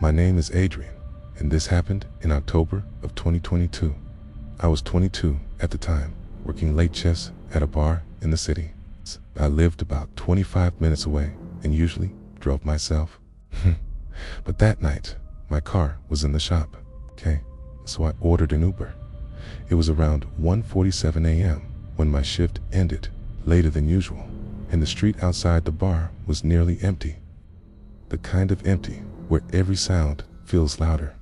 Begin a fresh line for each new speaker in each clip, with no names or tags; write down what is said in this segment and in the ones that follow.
My name is Adrian, and this happened in October of 2022. I was 22 at the time, working late shifts at a bar in the city. I lived about 25 minutes away and usually drove myself. But that night, my car was in the shop, so I ordered an Uber. It was around 1:47 a.m. when my shift ended, later than usual, and the street outside the bar was nearly empty. The kind of empty where every sound feels louder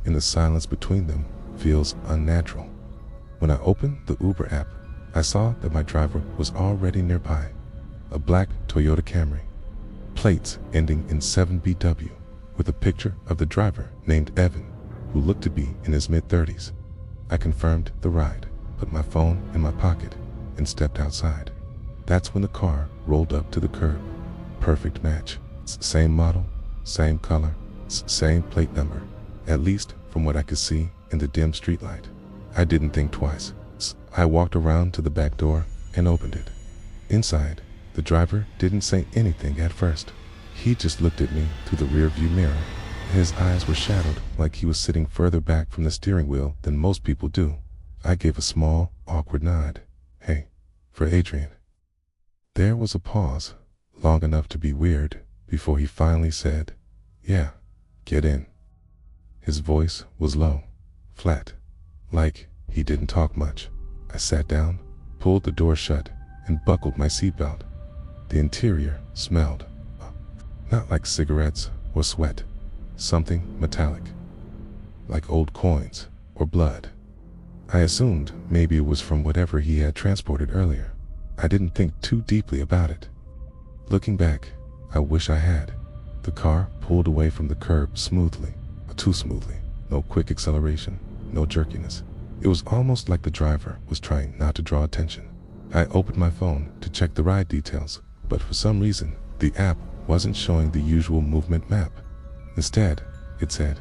and the silence between them feels unnatural. When I opened the Uber app, I saw that my driver was already nearby, a black Toyota Camry, plates ending in 7BW, with a picture of the driver named Evan, who looked to be in his mid-30s. I confirmed the ride, put my phone in my pocket, and stepped outside. That's when the car rolled up to the curb. Perfect match. Same model, same color, same plate number, at least from what I could see in the dim streetlight. I didn't think twice. I walked around to the back door and opened it. Inside, the driver didn't say anything at first. He just looked at me through the rearview mirror. His eyes were shadowed like he was sitting further back from the steering wheel than most people do. I gave a small, awkward nod. Hey, for Adrian. There was a pause, long enough to be weird, before he finally said, "Yeah, get in." His voice was low, flat, like he didn't talk much. I sat down, pulled the door shut, and buckled my seatbelt. The interior smelled, not like cigarettes or sweat, something metallic, like old coins or blood. I assumed maybe it was from whatever he had transported earlier. I didn't think too deeply about it. Looking back, I wish I had. The car pulled away from the curb smoothly, too smoothly. No quick acceleration, no jerkiness. It was almost like the driver was trying not to draw attention. I opened my phone to check the ride details, but for some reason, the app wasn't showing the usual movement map. Instead, it said,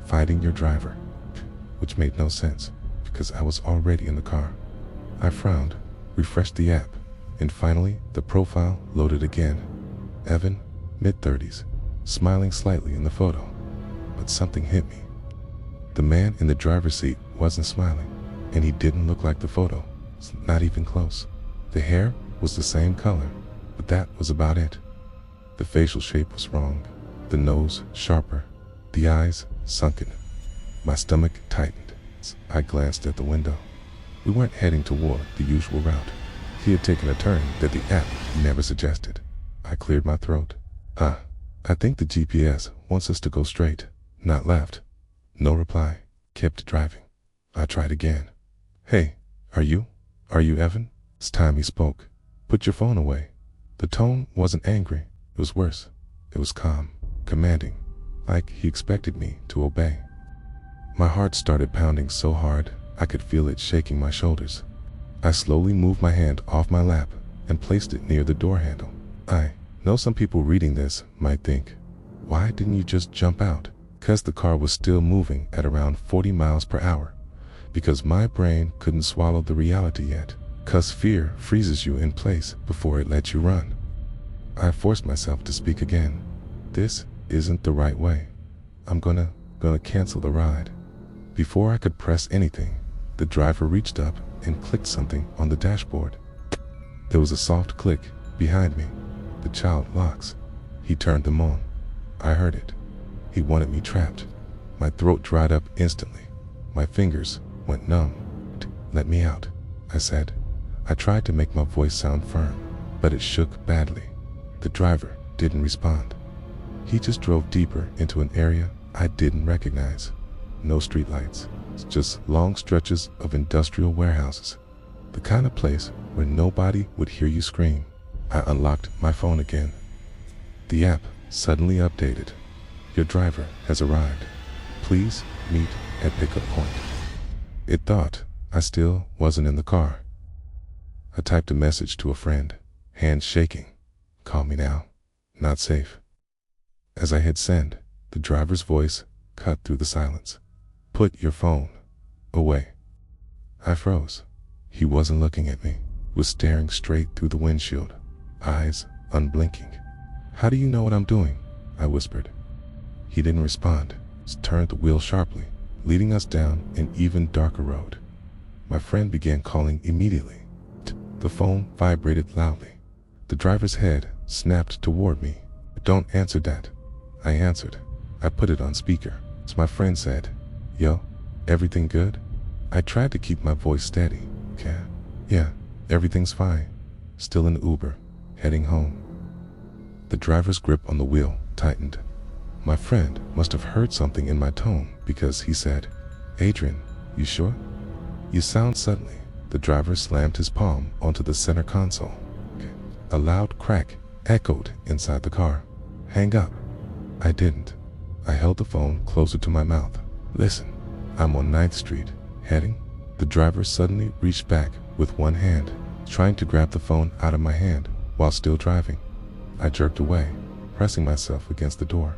"Finding your driver," which made no sense because I was already in the car. I frowned, refreshed the app, and finally the profile loaded again. Evan, mid-30s, smiling slightly in the photo. But something hit me. The man in the driver's seat wasn't smiling, and he didn't look like the photo, not even close. The hair was the same color, but that was about it. The facial shape was wrong, the nose sharper, the eyes sunken. My stomach tightened. I glanced at the window. We weren't heading toward the usual route. He had taken a turn that the app never suggested. I cleared my throat. I think the GPS wants us to go straight, not left. No reply. Kept driving. I tried again. "Hey, are you Evan?" It's time he spoke. "Put your phone away." The tone wasn't angry. It was worse. It was calm, commanding, like he expected me to obey. My heart started pounding so hard I could feel it shaking my shoulders. I slowly moved my hand off my lap and placed it near the door handle. I know some people reading this might think, why didn't you just jump out? Because the car was still moving at around 40 miles per hour. Because my brain couldn't swallow the reality yet. Because fear freezes you in place before it lets you run. I forced myself to speak again. "This isn't the right way. I'm gonna cancel the ride." Before I could press anything, the driver reached up and clicked something on the dashboard. There was a soft click behind me. The child locks. He turned them on. I heard it. He wanted me trapped. My throat dried up instantly. My fingers went numb. "Let me out," I said. I tried to make my voice sound firm, but it shook badly. The driver didn't respond. He just drove deeper into an area I didn't recognize. No streetlights, just long stretches of industrial warehouses. The kind of place where nobody would hear you scream. I unlocked my phone again. The app suddenly updated. "Your driver has arrived. Please meet at pickup point." It thought I still wasn't in the car. I typed a message to a friend, hands shaking. "Call me now. Not safe." As I hit send, the driver's voice cut through the silence. "Put your phone away." I froze. He wasn't looking at me, was staring straight through the windshield, eyes unblinking. "How do you know what I'm doing?" I whispered. He didn't respond, just turned the wheel sharply, leading us down an even darker road. My friend began calling immediately. The phone vibrated loudly. The driver's head snapped toward me. "Don't answer that." I answered. I put it on speaker. So my friend said, "Yo, everything good?" I tried to keep my voice steady. Yeah, everything's fine. Still in the Uber, heading home." The driver's grip on the wheel tightened. My friend must have heard something in my tone because he said, "Adrian, you sure? You sound..." Suddenly, the driver slammed his palm onto the center console. A loud crack echoed inside the car. "Hang up." I didn't. I held the phone closer to my mouth. "Listen, I'm on 9th Street, heading..." The driver suddenly reached back with one hand, trying to grab the phone out of my hand while still driving. I jerked away, pressing myself against the door.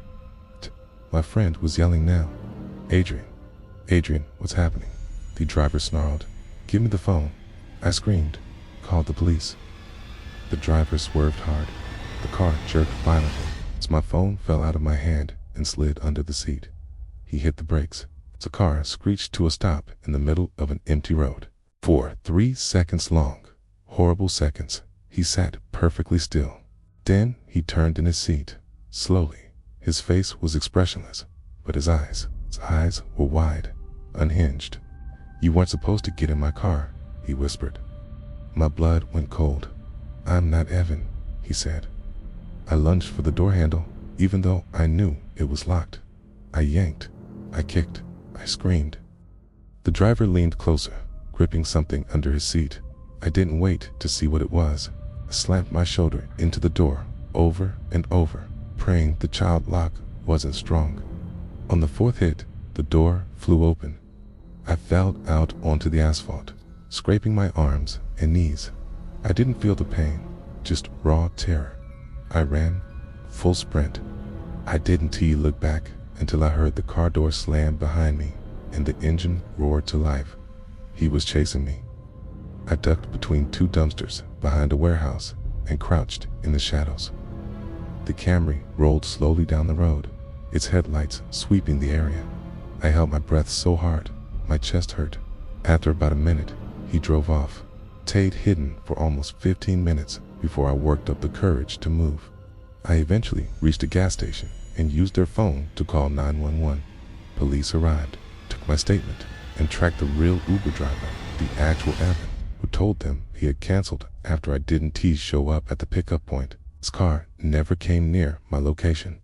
My friend was yelling now. Adrian, what's happening?" The driver snarled. "Give me the phone." I screamed. "Call the police." The driver swerved hard. The car jerked violently as my phone fell out of my hand and slid under the seat. He hit the brakes. The car screeched to a stop in the middle of an empty road. For 3 seconds long, horrible seconds, he sat perfectly still. Then he turned in his seat, slowly. His face was expressionless, but his eyes were wide, unhinged. "You weren't supposed to get in my car," he whispered. My blood went cold. "I'm not Evan," he said. I lunged for the door handle, even though I knew it was locked. I yanked, I kicked, I screamed. The driver leaned closer, gripping something under his seat. I didn't wait to see what it was. I slammed my shoulder into the door over and over, praying the child lock wasn't strong. On the 4th hit, the door flew open. I fell out onto the asphalt, scraping my arms and knees. I didn't feel the pain, just raw terror. I ran, full sprint. I didn't look back until I heard the car door slam behind me and the engine roared to life. He was chasing me. I ducked between 2 dumpsters behind a warehouse and crouched in the shadows. The Camry rolled slowly down the road, its headlights sweeping the area. I held my breath so hard, my chest hurt. After about a minute, he drove off. Stayed hidden for almost 15 minutes before I worked up the courage to move. I eventually reached a gas station and used their phone to call 911. Police arrived, took my statement, and tracked the real Uber driver, the actual Evan, who told them he had canceled after I didn't show up at the pickup point. His car never came near my location.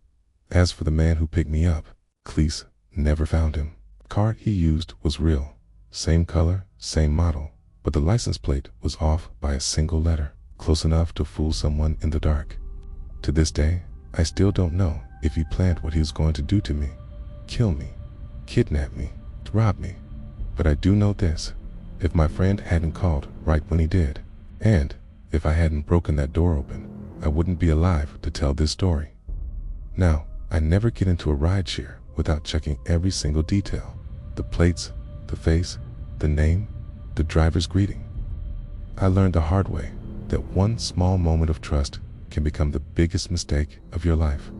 As for the man who picked me up, police never found him. The car he used was real, same color, same model, but the license plate was off by a single letter, close enough to fool someone in the dark. To this day, I still don't know if he planned what he was going to do to me. Kill me, kidnap me, rob me. But I do know this: if my friend hadn't called right when he did, and if I hadn't broken that door open, I wouldn't be alive to tell this story. Now, I never get into a rideshare without checking every single detail: the plates, the face, the name, the driver's greeting. I learned the hard way that one small moment of trust can become the biggest mistake of your life.